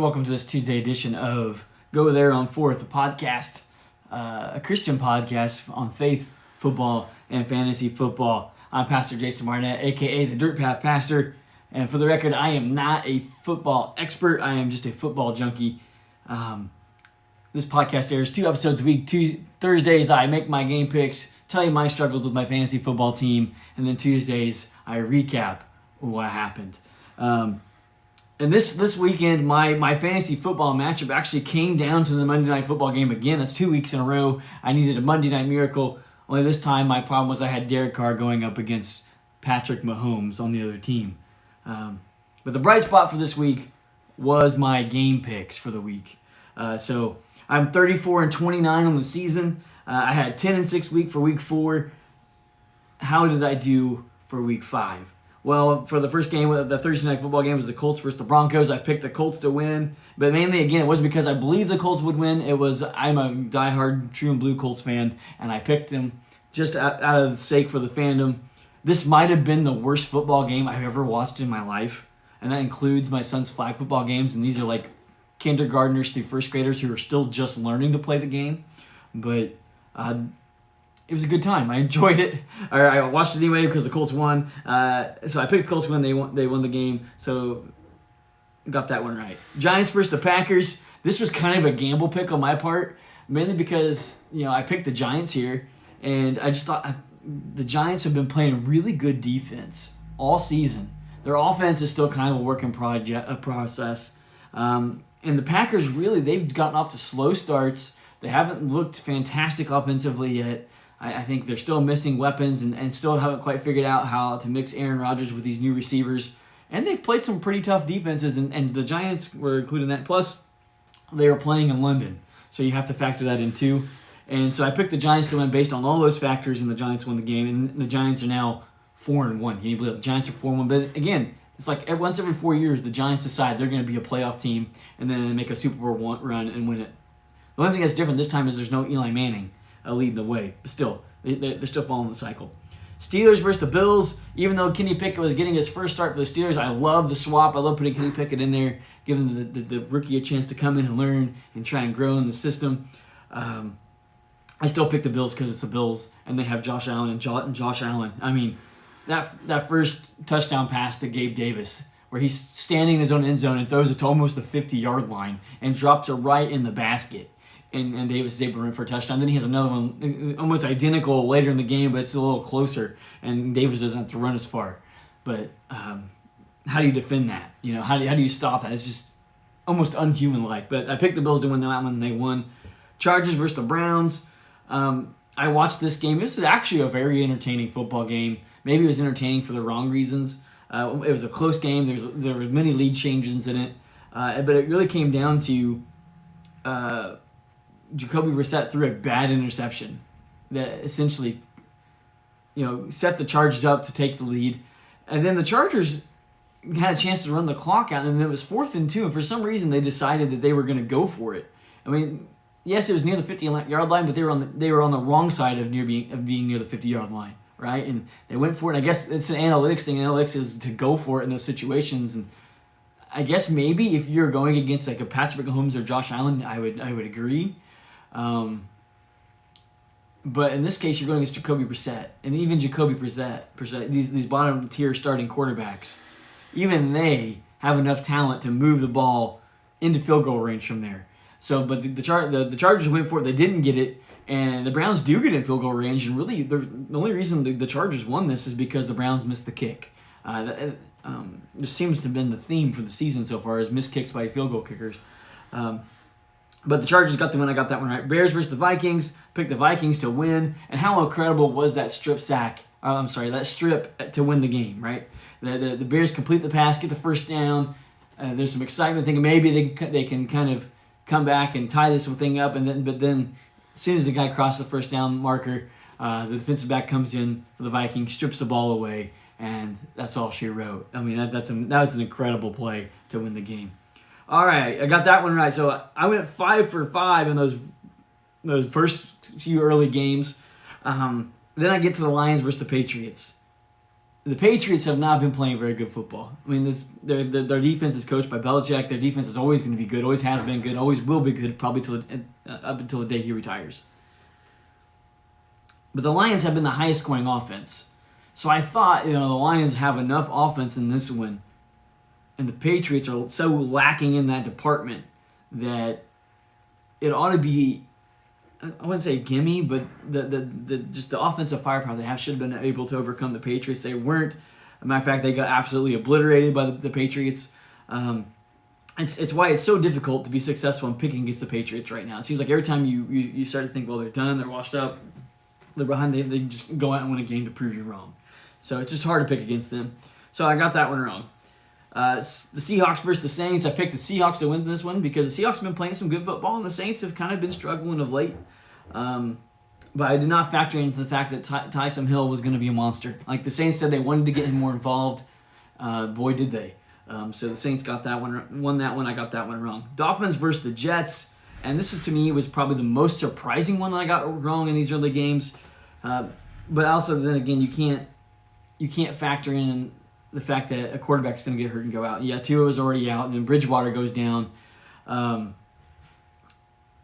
and welcome to this Tuesday edition of Go There on Fourth, a podcast, a Christian podcast on faith, football, and fantasy football. I'm Pastor Jason Marnett, aka the Dirt Path Pastor, and for the record, I am not a football expert. I am just a football junkie. This podcast airs 2 episodes a week. Thursdays, I make my game picks, tell you my struggles with my fantasy football team, and then Tuesdays, I recap what happened. And this weekend, my fantasy football matchup actually came down to the Monday Night Football game again. That's 2 weeks in a row. I needed a Monday Night Miracle. Only this time, my problem was I had Derek Carr going up against Patrick Mahomes on the other team. But the bright spot for this week was my game picks for the week. So I'm 34-29 on the season. I had 10-6 week for week 4. How did I do for week 5? Well, for the first game, the Thursday Night Football game was the Colts versus the Broncos. I picked the Colts to win. But mainly, again, it wasn't because I believed the Colts would win. It was I'm a diehard true and blue Colts fan, and I picked them just out of the sake for the fandom. This might have been the worst football game I've ever watched in my life, and that includes my son's flag football games, and these are like kindergartners through first graders who are still just learning to play the game. But it was a good time. I enjoyed it. I watched it anyway because the Colts won. So I picked the Colts to win. They won the game. So got that one right. Giants versus the Packers. This was kind of a gamble pick on my part, mainly because I picked the Giants here, and I just thought the Giants have been playing really good defense all season. Their offense is still kind of a work in process. And the Packers, really, they've gotten off to slow starts. They haven't looked fantastic offensively yet. I think they're still missing weapons and still haven't quite figured out how to mix Aaron Rodgers with these new receivers. And they've played some pretty tough defenses, and the Giants were included in that. Plus, they were playing in London, so you have to factor that in too. And so I picked the Giants to win based on all those factors, and the Giants won the game. And the Giants are now 4-1. Can you believe it? The Giants are 4-1. But again, it's like once every 4 years, the Giants decide they're going to be a playoff team and then make a Super Bowl run and win it. The only thing that's different this time is there's no Eli Manning leading the way. But still, they're still following the cycle. Steelers versus the Bills. Even though Kenny Pickett was getting his first start for the Steelers, I love the swap. I love putting Kenny Pickett in there, giving the rookie a chance to come in and learn and try and grow in the system. I still pick the Bills because it's the Bills, and they have Josh Allen and Josh Allen. I mean, that first touchdown pass to Gabe Davis, where he's standing in his own end zone and throws it to almost the 50-yard line and drops it right in the basket. And Davis is able to run for a touchdown. Then he has another one almost identical later in the game, but it's a little closer, and Davis doesn't have to run as far. But how do you defend that? How do you stop that? It's just almost unhuman-like. But I picked the Bills to win that one, and they won. Chargers versus the Browns. I watched this game. This is actually a very entertaining football game. Maybe it was entertaining for the wrong reasons. It was a close game. There were many lead changes in it. But it really came down to Jacoby Brissett threw a bad interception that essentially, set the Chargers up to take the lead. And then the Chargers had a chance to run the clock out, and then it was 4th and 2. And for some reason, they decided that they were going to go for it. I mean, yes, it was near the 50-yard line, but they were on the wrong side of being near the 50-yard line, right? And they went for it. And I guess it's an analytics thing. Analytics is to go for it in those situations. And I guess maybe if you're going against like a Patrick Mahomes or Josh Allen, I would agree. But in this case, you're going against Jacoby Brissett, and even Jacoby Brissett, these bottom tier starting quarterbacks, even they have enough talent to move the ball into field goal range from there. So, but the Chargers went for it. They didn't get it, and the Browns do get in field goal range. And really, the only reason the Chargers won this is because the Browns missed the kick. There seems to have been the theme for the season so far is missed kicks by field goal kickers. But the Chargers got the win. I got that one right. Bears versus the Vikings. Picked the Vikings to win. And how incredible was that strip to win the game, right? The Bears complete the pass, get the first down. There's some excitement thinking maybe they can kind of come back and tie this thing up. But then as soon as the guy crossed the first down marker, the defensive back comes in for the Vikings, strips the ball away, and that's all she wrote. I mean, that's an incredible play to win the game. All right, I got that one right. So I went 5 for 5 in those first few early games. Then I get to the Lions versus the Patriots. the Patriots have not been playing very good football. I mean, their defense is coached by Belichick. Their defense is always going to be good, always has been good, always will be good, probably up until the day he retires. But the Lions have been the highest scoring offense. So I thought, the Lions have enough offense in this one, and the Patriots are so lacking in that department that it ought to be, I wouldn't say a gimme, but the offensive firepower they have should have been able to overcome the Patriots. They weren't. As a matter of fact, they got absolutely obliterated by the Patriots. It's why it's so difficult to be successful in picking against the Patriots right now. It seems like every time you start to think, well, they're done, they're washed up, they're behind, they just go out and win a game to prove you wrong. So it's just hard to pick against them. So I got that one wrong. The Seahawks versus the Saints. I picked the Seahawks to win this one because the Seahawks have been playing some good football, and the Saints have kind of been struggling of late. But I did not factor into the fact that Taysom Hill was going to be a monster. Like the Saints said, they wanted to get him more involved. Boy, did they. So the Saints got that one, won that one. I got that one wrong. Dolphins versus the Jets. And this is, to me, was probably the most surprising one that I got wrong in these early games. But also, then again, you can't factor in the fact that a quarterback is going to get hurt and go out. Yeah, Tua was already out, and then Bridgewater goes down.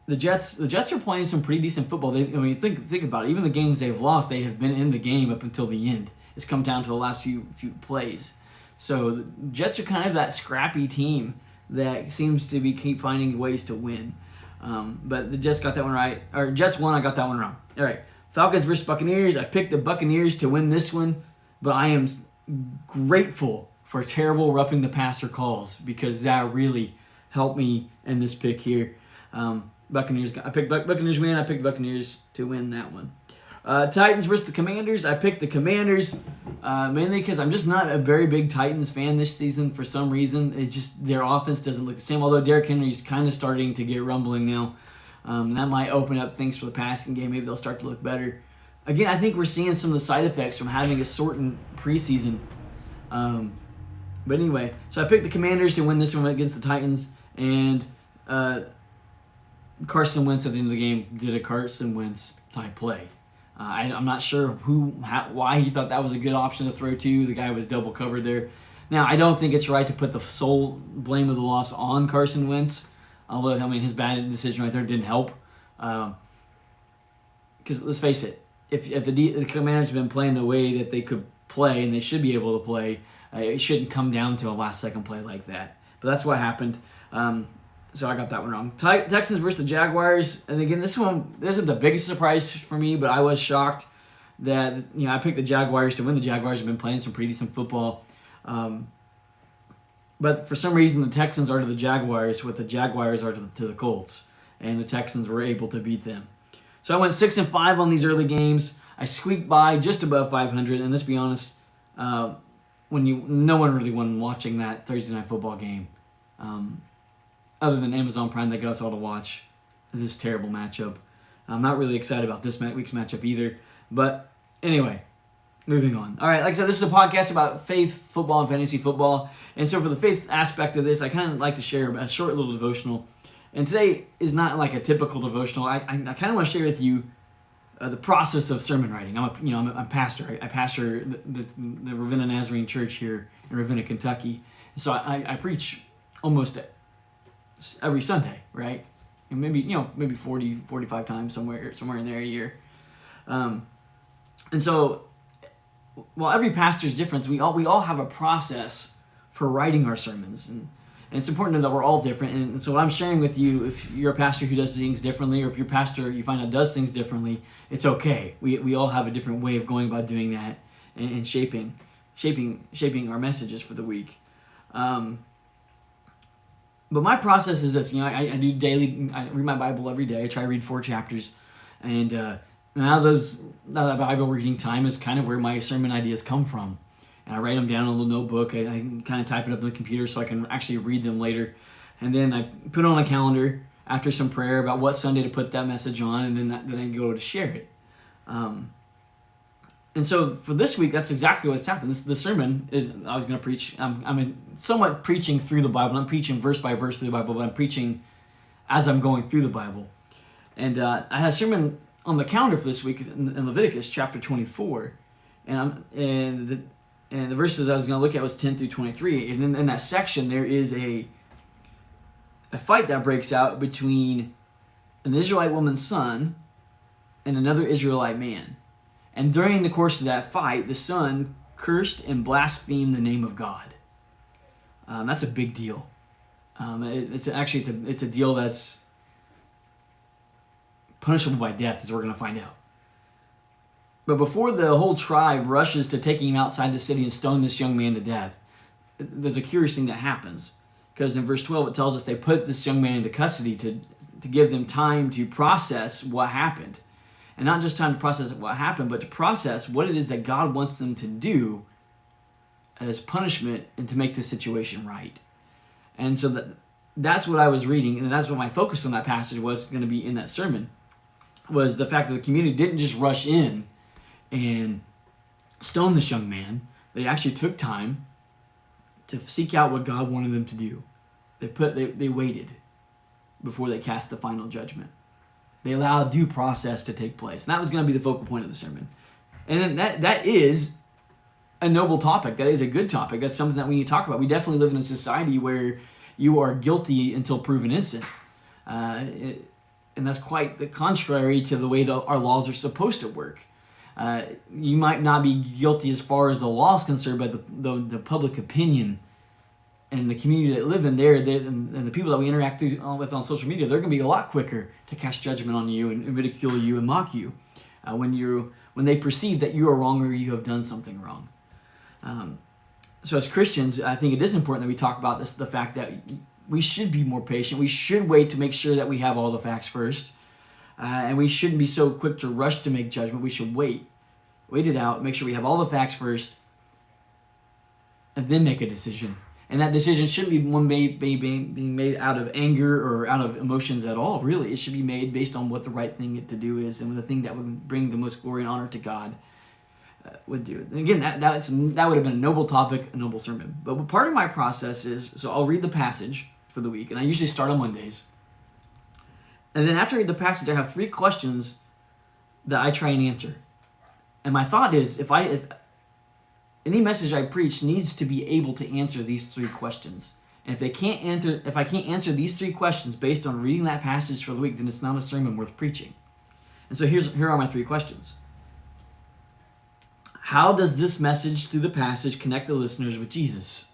The Jets are playing some pretty decent football. Think about it. Even the games they've lost, they have been in the game up until the end. It's come down to the last few plays. So the Jets are kind of that scrappy team that seems to keep finding ways to win. But the Jets got that one right. Or Jets won, I got that one wrong. All right, Falcons versus Buccaneers. I picked the Buccaneers to win this one, but I am grateful for terrible roughing the passer calls because that really helped me in this pick here. Buccaneers. I picked Buccaneers win. I picked Buccaneers to win that one. Titans versus the Commanders. I picked the Commanders mainly because I'm just not a very big Titans fan this season for some reason. It just their offense doesn't look the same. Although Derek Henry's kind of starting to get rumbling now, that might open up things for the passing game. Maybe they'll start to look better. Again, I think we're seeing some of the side effects from having a shortened preseason. But anyway, so I picked the Commanders to win this one against the Titans, and Carson Wentz at the end of the game did a Carson Wentz type play. I'm not sure why he thought that was a good option to throw to. The guy was double covered there. Now, I don't think it's right to put the sole blame of the loss on Carson Wentz, although, his bad decision right there didn't help. Because let's face it, if the Commanders have been playing the way that they could play and they should be able to play, it shouldn't come down to a last-second play like that. But that's what happened. So I got that one wrong. Texans versus the Jaguars. And again, this isn't the biggest surprise for me, but I was shocked that I picked the Jaguars to win. The Jaguars have been playing some pretty decent football. But for some reason, the Texans are to the Jaguars what the Jaguars are to the Colts. And the Texans were able to beat them. So I went 6-5 on these early games. I squeaked by just above 500. And let's be honest, no one really won watching that Thursday night football game. Other than Amazon Prime that got us all to watch this terrible matchup. I'm not really excited about this week's matchup either. But anyway, moving on. All right, like I said, this is a podcast about faith, football, and fantasy football. And so for the faith aspect of this, I kind of like to share a short little devotional. And today is not like a typical devotional. I kind of want to share with you the process of sermon writing. I'm a pastor. I pastor the Ravenna Nazarene Church here in Ravenna, Kentucky. So I preach almost every Sunday, right? And maybe 40, 45 times somewhere in there a year. And so, while every pastor is different, we all have a process for writing our sermons, and it's important to know that we're all different. And so, what I'm sharing with you, if you're a pastor who does things differently, or if you're a pastor you find out does things differently, it's okay. We all have a different way of going about doing that and shaping our messages for the week. But my process is this, I do daily, I read my Bible every day. I try to read 4 chapters. And now that Bible reading time is kind of where my sermon ideas come from. And I write them down in a little notebook. I kind of type it up on the computer so I can actually read them later. And then I put it on a calendar after some prayer about what Sunday to put that message on, and then I go to share it. And so for this week, that's exactly what's happened. The sermon is I was going to preach. I'm somewhat preaching through the Bible. I'm preaching verse by verse through the Bible, but I'm preaching as I'm going through the Bible. And I had a sermon on the calendar for this week in Leviticus chapter 24, and And the verses I was going to look at was 10 through 23. And in that section, there is a fight that breaks out between an Israelite woman's son and another Israelite man. And during the course of that fight, the son cursed and blasphemed the name of God. That's a big deal. It's a deal that's punishable by death, as we're going to find out. But before the whole tribe rushes to taking him outside the city and stone this young man to death, there's a curious thing that happens. Because in verse 12 it tells us they put this young man into custody to give them time to process what happened. And not just time to process what happened, but to process what it is that God wants them to do as punishment and to make this situation right. And so that's what I was reading, and that's what my focus on that passage was going to be in that sermon, was the fact that the community didn't just rush in and stone this young man. They actually took time to seek out what God wanted them to do. They waited before they cast the final judgment. They allowed due process to take place. And that was going to be the focal point of the sermon. And that is a noble topic. That is a good topic. That's something that we need to talk about. We definitely live in a society where you are guilty until proven innocent. And that's quite the contrary to the way our laws are supposed to work. You might not be guilty as far as the law is concerned, but the public opinion and the community that live in there, and the people that we interact with on social media, they're going to be a lot quicker to cast judgment on you and ridicule you and mock you when they perceive that you are wrong or you have done something wrong. So as Christians, I think it is important that we talk about the fact that we should be more patient. We should wait to make sure that we have all the facts first. And we shouldn't be so quick to rush to make judgment. We should wait it out, make sure we have all the facts first, and then make a decision. And that decision shouldn't be one being made out of anger or out of emotions at all, really. It should be made based on what the right thing to do is and the thing that would bring the most glory and honor to God would do. And again, that would have been a noble topic, a noble sermon. But part of my process is, so I'll read the passage for the week, and I usually start on Mondays. And then after I read the passage, I have 3 questions that I try and answer. And my thought is, if any message I preach needs to be able to answer these 3 questions. And if I can't answer these 3 questions based on reading that passage for the week, then it's not a sermon worth preaching. And so here are my 3 questions. How does this message through the passage connect the listeners with Jesus?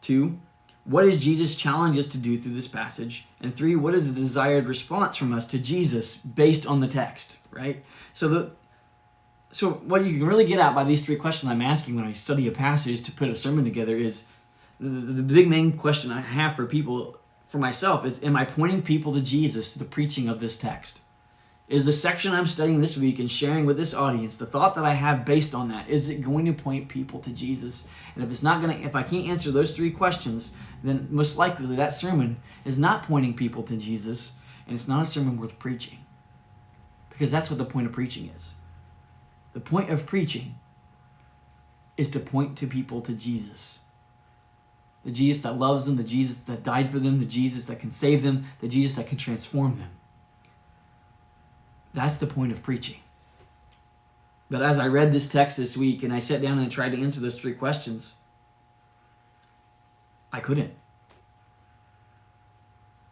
2, what does Jesus challenge us to do through this passage? And 3, what is the desired response from us to Jesus based on the text, right? So what you can really get at by these 3 questions I'm asking when I study a passage to put a sermon together is, the big main question I have for myself is, am I pointing people to Jesus, the preaching of this text? Is the section I'm studying this week and sharing with this audience, the thought that I have based on that, is it going to point people to Jesus? And if I can't answer those 3 questions, then most likely that sermon is not pointing people to Jesus, and it's not a sermon worth preaching. Because that's what the point of preaching is. The point of preaching is to point to people to Jesus. The Jesus that loves them, the Jesus that died for them, the Jesus that can save them, the Jesus that can transform them. That's the point of preaching. But as I read this text this week and I sat down and tried to answer those 3 questions, I couldn't.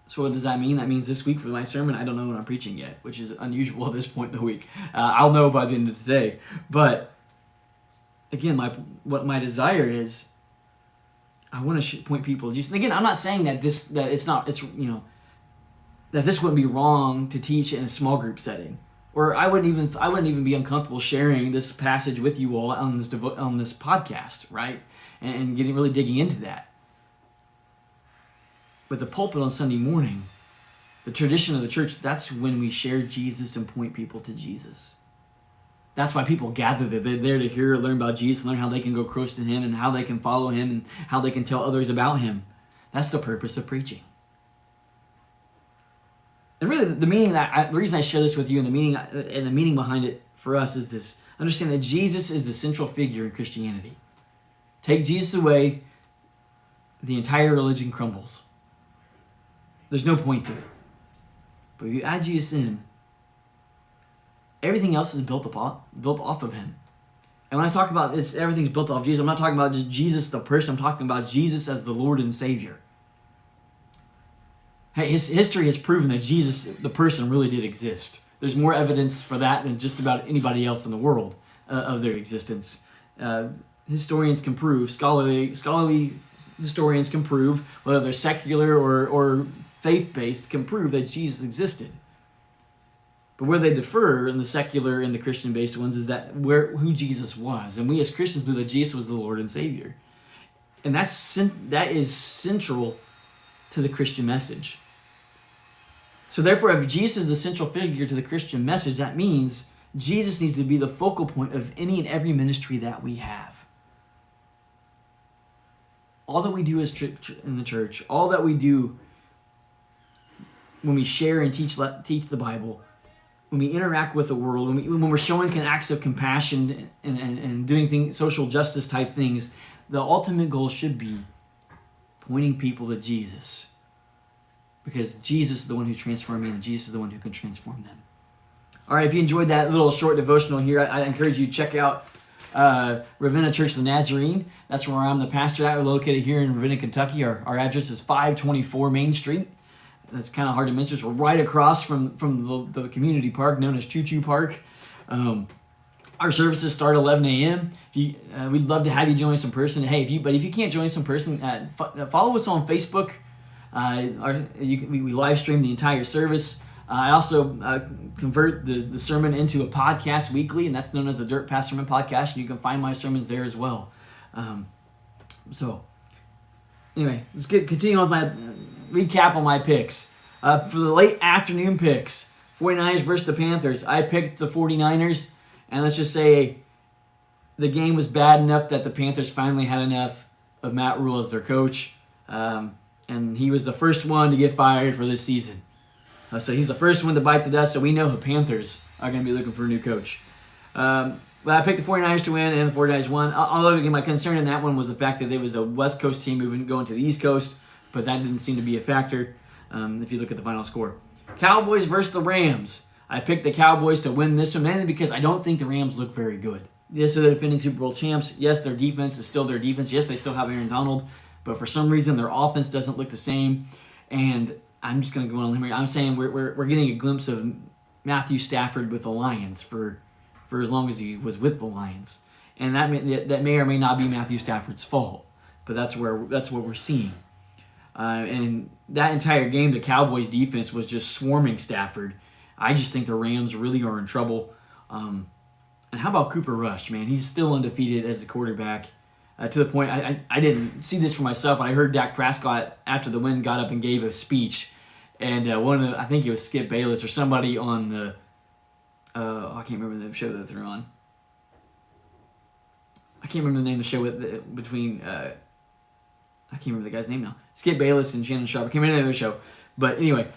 So what does that mean? That means this week for my sermon, I don't know what I'm preaching yet, which is unusual at this point in the week. I'll know by the end of the day. But again, what my desire is, I want to point people to Jesus. And again, I'm not saying that this wouldn't be wrong to teach in a small group setting, or I wouldn't even be uncomfortable sharing this passage with you all on this podcast, right? And really digging into that. But the pulpit on Sunday morning, the tradition of the church, that's when we share Jesus and point people to Jesus. That's why people gather there. They're there to hear, learn about Jesus, learn how they can go close to Him and how they can follow Him and how they can tell others about Him. That's the purpose of preaching. And really, the reason I share this with you and the meaning behind it for us is this: understand that Jesus is the central figure in Christianity. Take Jesus away, the entire religion crumbles. There's no point to it. But if you add Jesus in, everything else is built off of Him. And when I talk about this, everything's built off Jesus, I'm not talking about just Jesus the person. I'm talking about Jesus as the Lord and Savior. Hey, history has proven that Jesus, the person, really did exist. There's more evidence for that than just about anybody else in the world of their existence. Historians can prove, scholarly historians can prove, whether they're secular or faith-based, can prove that Jesus existed. But where they differ in the secular and the Christian-based ones is that who Jesus was. And we as Christians believe that Jesus was the Lord and Savior. And that is central to the Christian message. So therefore, if Jesus is the central figure to the Christian message, that means Jesus needs to be the focal point of any and every ministry that we have. All that we do as in the church, all that we do when we share and teach the Bible, when we interact with the world, when we're showing acts of compassion and doing things, social justice type things, the ultimate goal should be pointing people to Jesus. Because Jesus is the one who transformed me, and Jesus is the one who can transform them. All right, if you enjoyed that little short devotional here, I encourage you to check out Ravenna Church of the Nazarene. That's where I'm the pastor at. We're located here in Ravenna, Kentucky. Our address is 524 Main Street. That's kind of hard to mention. So we're right across from the community park known as Choo Choo Park. Our services start at 11 a.m. We'd love to have you join us in person. Hey, if you can't join us in person, follow us on Facebook. We live stream the entire service. I also convert the sermon into a podcast weekly, and that's known as the Dirt Path Sermon Podcast, and you can find my sermons there as well. So, anyway, let's continue on with my recap on my picks. For the late afternoon picks, 49ers versus the Panthers, I picked the 49ers, and let's just say the game was bad enough that the Panthers finally had enough of Matt Rule as their coach, and he was the first one to get fired for this season. So he's the first one to bite the dust, so we know the Panthers are going to be looking for a new coach. But I picked the 49ers to win, and the 49ers won. Although, again, my concern in that one was the fact that there was a West Coast team going to the East Coast, but that didn't seem to be a factor if you look at the final score. Cowboys versus the Rams. I picked the Cowboys to win this one, mainly because I don't think the Rams look very good. Yes, they're the defending Super Bowl champs. Yes, their defense is still their defense. Yes, they still have Aaron Donald, but for some reason their offense doesn't look the same. And I'm just going to go on a limb here. I'm saying we're getting a glimpse of Matthew Stafford with the Lions for as long as he was with the Lions, and that may or may not be Matthew Stafford's fault, but that's what we're seeing. And that entire game, the Cowboys' defense was just swarming Stafford. I just think the Rams really are in trouble. And how about Cooper Rush, man? He's still undefeated as the quarterback. To the point, I didn't see this for myself, but I heard Dak Prescott, after the win, got up and gave a speech. And I think it was Skip Bayless or somebody on the, I can't remember the show that they're on. I can't remember the name of the show between, I can't remember the guy's name now. Skip Bayless and Shannon Sharp. I can't remember the name of the show. But anyway,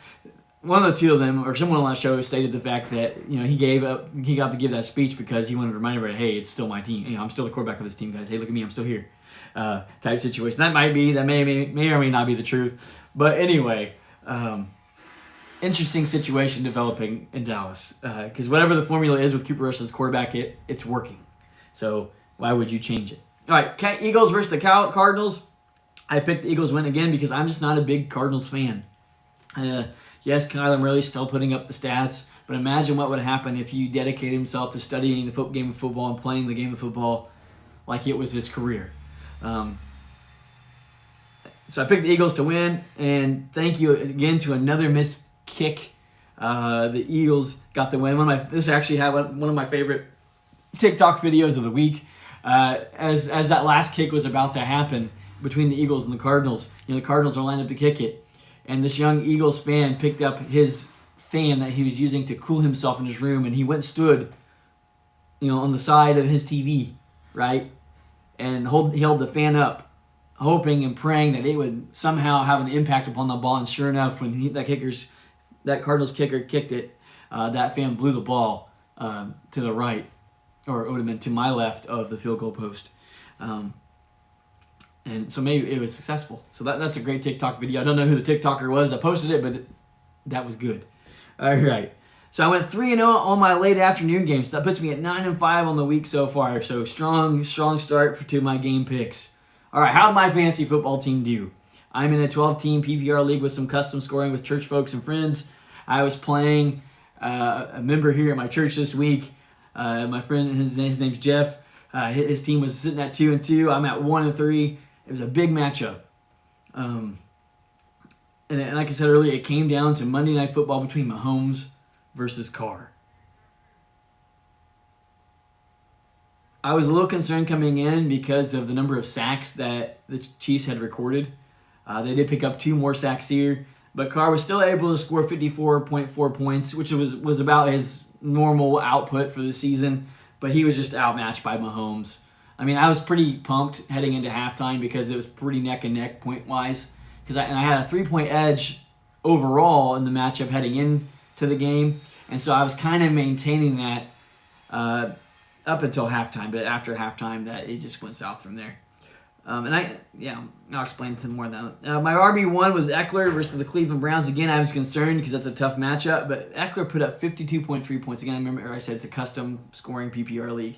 one of the two of them, or someone on that show, stated the fact that, he got to give that speech because he wanted to remind everybody, hey, it's still my team. I'm still the quarterback of this team, guys. Hey, look at me, I'm still here. Type situation. That may or may not be the truth. But anyway, interesting situation developing in Dallas. Because whatever the formula is with Cooper Rush as quarterback, it's working. So why would you change it? All right, Eagles versus the Cardinals. I picked the Eagles win again because I'm just not a big Cardinals fan. Yes, Kyler Murray's still putting up the stats, but imagine what would happen if you dedicated himself to studying the game of football and playing the game of football like it was his career. So I picked the Eagles to win, and thank you again to another missed kick. The Eagles got the win. This actually had one of my favorite TikTok videos of the week. As that last kick was about to happen between the Eagles and the Cardinals, the Cardinals are lined up to kick it. And this young Eagles fan picked up his fan that he was using to cool himself in his room, and he went and stood, on the side of his TV, right? And he held the fan up, hoping and praying that it would somehow have an impact upon the ball. And sure enough, when that Cardinals kicker kicked it, that fan blew the ball to the right, or it would have been to my left of the field goal post. And so maybe it was successful. So that's a great TikTok video. I don't know who the TikToker was. I posted it, but that was good. All right. So I went 3-0 on my late afternoon games. That puts me at 9-5 on the week so far. So strong start to my game picks. All right, how did my fantasy football team do? I'm in a 12-team PPR league with some custom scoring with church folks and friends. I was playing a member here at my church this week. My friend, his name's Jeff. His team was sitting at 2-2. I'm at 1-3. It was a big matchup. And like I said earlier, it came down to Monday Night Football between Mahomes versus Carr. I was a little concerned coming in because of the number of sacks that the Chiefs had recorded. They did pick up 2 more sacks here, but Carr was still able to score 54.4 points, which was about his normal output for the season, but he was just outmatched by Mahomes. I mean, I was pretty pumped heading into halftime because it was pretty neck and neck point-wise, and I had a 3-point edge overall in the matchup heading into the game, and so I was kind of maintaining that up until halftime, but after halftime, that it just went south from there. I'll explain to more of that. My RB1 was Eckler versus the Cleveland Browns. Again, I was concerned because that's a tough matchup, but Eckler put up 52.3 points. Again, I remember I said it's a custom scoring PPR league.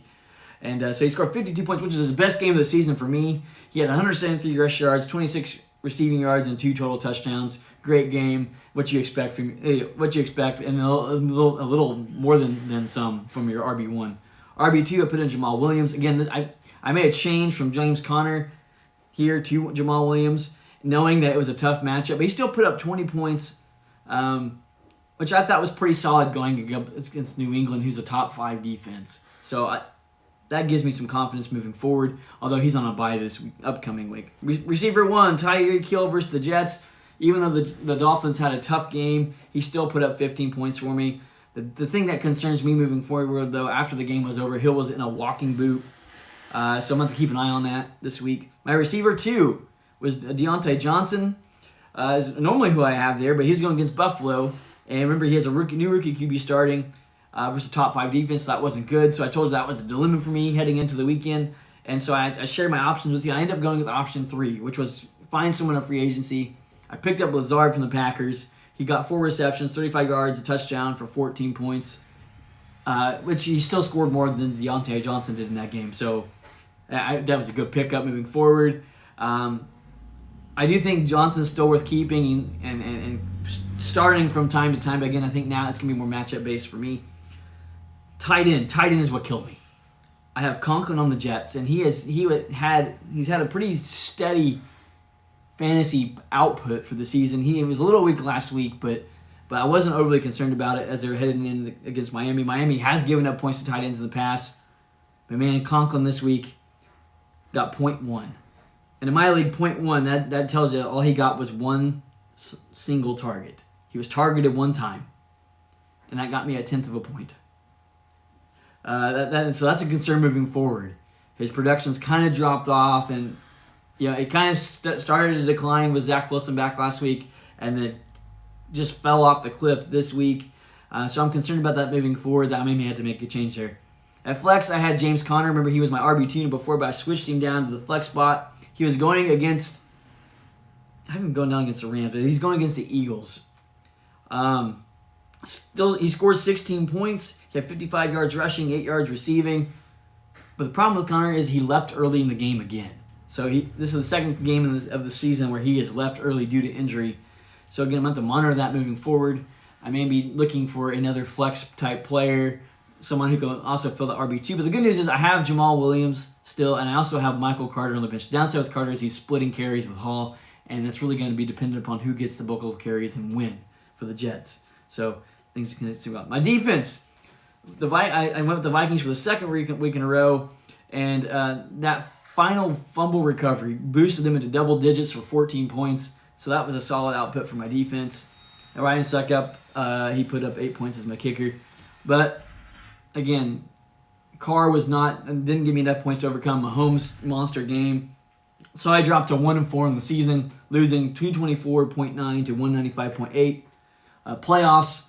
And so he scored 52 points, which is his best game of the season for me. He had 173 rush yards, 26 receiving yards, and 2 total touchdowns. Great game. What you expect, and a little more than some from your RB1. RB2, I put in Jamal Williams. Again, I made a change from James Conner here to Jamal Williams, knowing that it was a tough matchup. But he still put up 20 points, which I thought was pretty solid going against New England, who's a top 5 defense. So that gives me some confidence moving forward, although he's on a bye this upcoming week. Receiver 1, Tyreek Hill versus the Jets. Even though the Dolphins had a tough game, he still put up 15 points for me. The thing that concerns me moving forward, though, after the game was over, Hill was in a walking boot. So I'm going to have to keep an eye on that this week. My receiver 2 was Deontay Johnson. Is normally who I have there, but he's going against Buffalo. And remember, he has a new rookie QB starting versus top 5 defense, so that wasn't good. So I told you that was a dilemma for me heading into the weekend. And so I shared my options with you. I ended up going with option 3, which was find someone in free agency. I picked up Lazard from the Packers. He got 4 receptions, 35 yards, a touchdown for 14 points, which he still scored more than Deontay Johnson did in that game. So that was a good pickup moving forward. I do think Johnson's still worth keeping and starting from time to time. But again, I think now it's going to be more matchup based for me. Tight end is what killed me. I have Conklin on the Jets, and he's had a pretty steady fantasy output for the season. He was a little weak last week, but I wasn't overly concerned about it as they were heading in against Miami. Miami has given up points to tight ends in the past, but man, Conklin this week got 0.1. And in my league, 0.1, that tells you all he got was one single target. He was targeted one time, and that got me 1/10 of a point. So that's a concern moving forward. His production's kind of dropped off, and it kind of started to decline with Zach Wilson back last week, and then just fell off the cliff this week. So I'm concerned about that moving forward. That I may have to make a change there. At flex, I had James Conner. Remember, he was my RB2 before, but I switched him down to the flex spot. He was going against, I haven't gone down against the Rams, but he's going against the Eagles. He scored 16 points. He had 55 yards rushing, 8 yards receiving. But the problem with Conner is he left early in the game again. So this is the second game of the season where he is left early due to injury. So again, I'm going to have to monitor that moving forward. I may be looking for another flex-type player, someone who can also fill the RB2. But the good news is I have Jamal Williams still, and I also have Michael Carter on the bench. Downside with Carter is he's splitting carries with Hall, and that's really going to be dependent upon who gets the bulk of carries and when for the Jets. So things to see about. My defense, I went with the Vikings for the second week in a row, and that final fumble recovery boosted them into double digits for 14 points. So that was a solid output for my defense. And Ryan Succop, he put up 8 points as my kicker. But again, Carr didn't give me enough points to overcome Mahomes' monster game. So I dropped to 1-4 in the season, losing 224.9 to 195.8. Playoffs,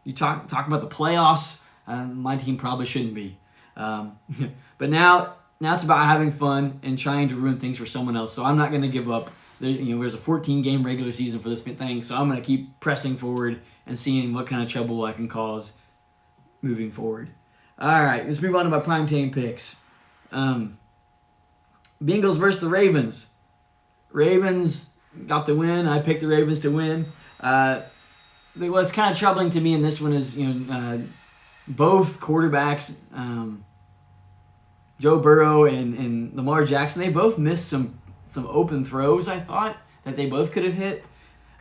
you talk about the playoffs. My team probably shouldn't be. But now it's about having fun and trying to ruin things for someone else. So I'm not going to give up. There's a 14-game regular season for this thing, so I'm going to keep pressing forward and seeing what kind of trouble I can cause moving forward. All right, let's move on to my primetime picks. Bengals versus the Ravens. Ravens got the win. I picked the Ravens to win. What's kind of troubling to me in this one is, both quarterbacks, Joe Burrow and Lamar Jackson, they both missed some open throws, I thought, that they both could have hit.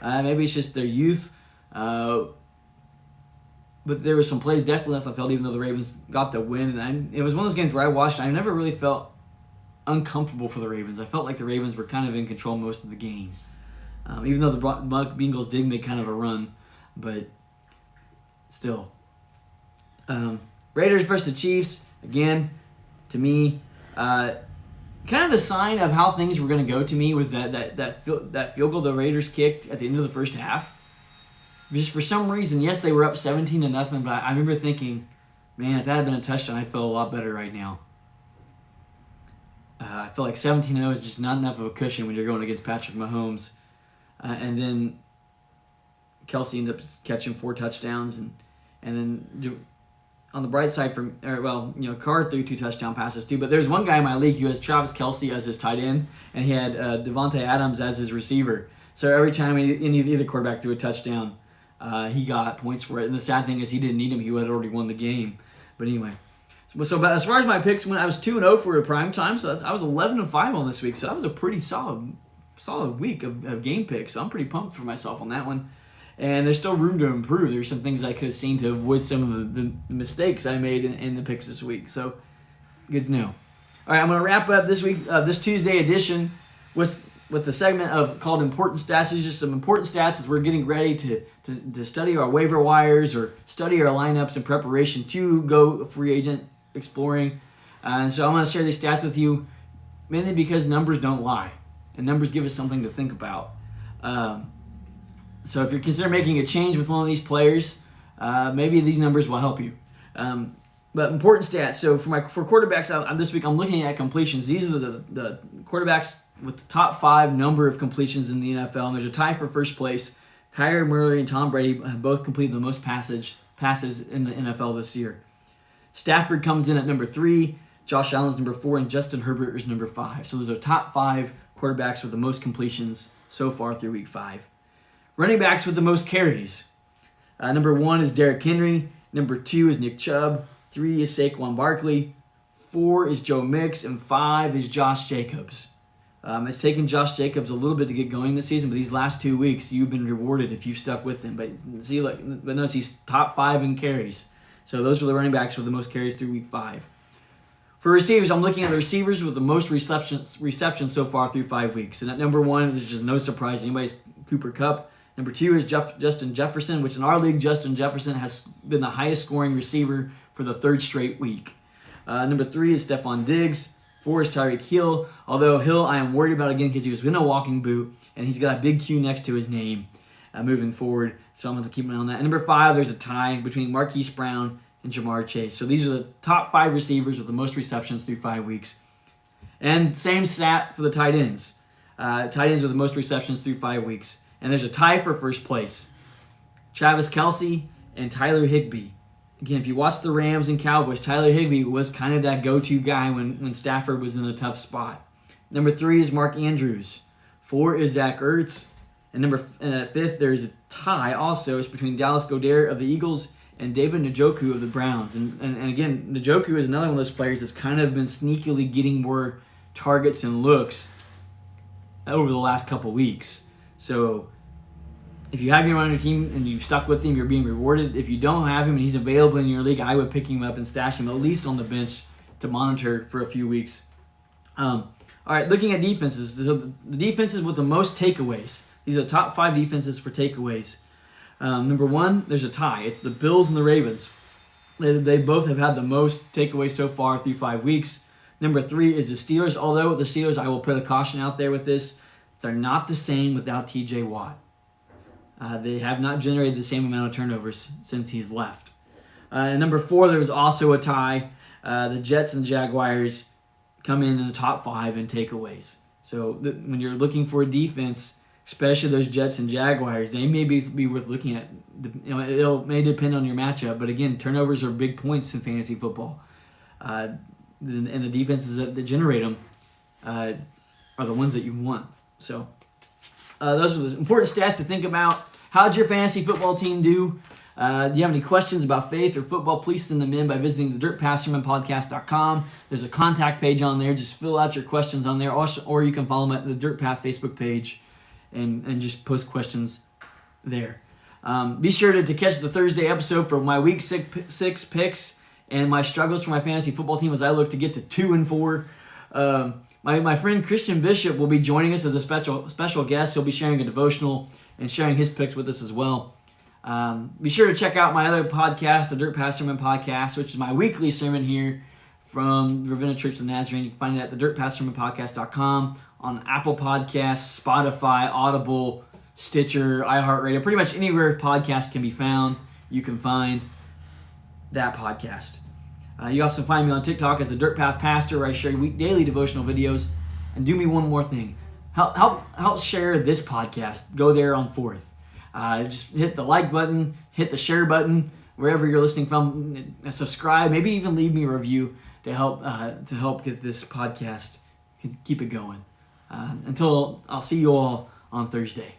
Maybe it's just their youth. But there were some plays definitely left on the field, even though the Ravens got the win. And it was one of those games where I watched, I never really felt uncomfortable for the Ravens. I felt like the Ravens were kind of in control most of the game. Even though the Bengals did make kind of a run. But still. Raiders versus the Chiefs, again, to me, kind of the sign of how things were going to go to me was that field goal the Raiders kicked at the end of the first half. Just for some reason, yes, they were up 17-0, but I remember thinking, man, if that had been a touchdown, I'd feel a lot better right now. I feel like 17-0 is just not enough of a cushion when you're going against Patrick Mahomes. And then Kelsey ended up catching 4 touchdowns, and then on the bright side, Carr threw 2 touchdown passes too. But there's one guy in my league who has Travis Kelsey as his tight end, and he had Devontae Adams as his receiver. So every time either quarterback threw a touchdown, he got points for it. And the sad thing is he didn't need him; he had already won the game. But anyway, so as far as my picks went, I was 2-0 for a prime time. So I was 11-5 on this week. So that was a pretty solid week of game picks. So I'm pretty pumped for myself on that one. And there's still room to improve. There's some things I could have seen to avoid some of the mistakes I made in the picks this week. So, good to know. All right, I'm going to wrap up this week, this Tuesday edition, with the segment called Important Stats. These are some important stats as we're getting ready to study our waiver wires or study our lineups in preparation to go free agent exploring. And so I'm going to share these stats with you, mainly because numbers don't lie, and numbers give us something to think about. So if you're considering making a change with one of these players, maybe these numbers will help you. But important stats. So for quarterbacks this week, I'm looking at completions. These are the quarterbacks with the top 5 number of completions in the NFL. And there's a tie for first place. Kyler Murray and Tom Brady have both completed the most passes in the NFL this year. Stafford comes in at number 3. Josh Allen's number 4. And Justin Herbert is number 5. So those are top 5 quarterbacks with the most completions so far through week 5. Running backs with the most carries. Number 1 is Derek Henry. Number 2 is Nick Chubb. 3 is Saquon Barkley. 4 is Joe Mix. And 5 is Josh Jacobs. It's taken Josh Jacobs a little bit to get going this season, but these last 2 weeks, you've been rewarded if you stuck with him. But notice he's top 5 in carries. So those are the running backs with the most carries through week 5. For receivers, I'm looking at the receivers with the most receptions so far through 5 weeks. And at number 1, there's just no surprise. Anybody's Cooper Kupp. Number 2 is Justin Jefferson, which in our league, Justin Jefferson has been the highest scoring receiver for the 3rd straight week. Number 3 is Stephon Diggs. 4 is Tyreek Hill. Although Hill, I am worried about again because he was in a walking boot, and he's got a big Q next to his name moving forward. So I'm going to keep an eye on that. And number 5, there's a tie between Marquise Brown and Jamar Chase. So these are the top 5 receivers with the most receptions through 5 weeks. And same stat for the tight ends. Tight ends with the most receptions through 5 weeks. And there's a tie for first place. Travis Kelsey and Tyler Higbee. Again, if you watch the Rams and Cowboys, Tyler Higbee was kind of that go-to guy when Stafford was in a tough spot. Number 3 is Mark Andrews. 4 is Zach Ertz. And at 5th, there's a tie also. It's between Dallas Goedert of the Eagles and David Njoku of the Browns. And again, Njoku is another one of those players that's kind of been sneakily getting more targets and looks over the last couple weeks. So if you have him on your team and you've stuck with him, you're being rewarded. If you don't have him and he's available in your league, I would pick him up and stash him at least on the bench to monitor for a few weeks. All right, looking at defenses. The defenses with the most takeaways. These are the top 5 defenses for takeaways. Number 1, there's a tie. It's the Bills and the Ravens. They both have had the most takeaways so far through 5 weeks. Number 3 is the Steelers. Although with the Steelers, I will put a caution out there with this. They're not the same without TJ Watt. They have not generated the same amount of turnovers since he's left. And number 4, there was also a tie. The Jets and the Jaguars come in the top 5 in takeaways. So when you're looking for a defense, especially those Jets and Jaguars, they may be worth looking at It may depend on your matchup, but again, turnovers are big points in fantasy football. And the defenses that generate them are the ones that you want. So those are the important stats to think about. How'd your fantasy football team do? Do you have any questions about faith or football? Please send them in by visiting thedirtpathsermonpodcast.com. There's a contact page on there. Just fill out your questions on there, or you can follow them at the Dirt Path Facebook page and just post questions there. Be sure to catch the Thursday episode for my Week 6 picks and my struggles for my fantasy football team as I look to get to 2-4. My friend Christian Bishop will be joining us as a special guest. He'll be sharing a devotional and sharing his picks with us as well. Be sure to check out my other podcast, the Dirt Path Sermon Podcast, which is my weekly sermon here from Ravenna Church of Nazarene. You can find it at thedirtpathsermonpodcast.com, on Apple Podcasts, Spotify, Audible, Stitcher, iHeartRadio. Pretty much anywhere podcast can be found, you can find that podcast. You also find me on TikTok as the Dirt Path Pastor, where I share daily devotional videos. And do me one more thing. Help share this podcast. Go there on 4th. Just hit the like button, hit the share button, wherever you're listening from. Subscribe, maybe even leave me a review to help get this podcast, keep it going. Until I'll see you all on Thursday.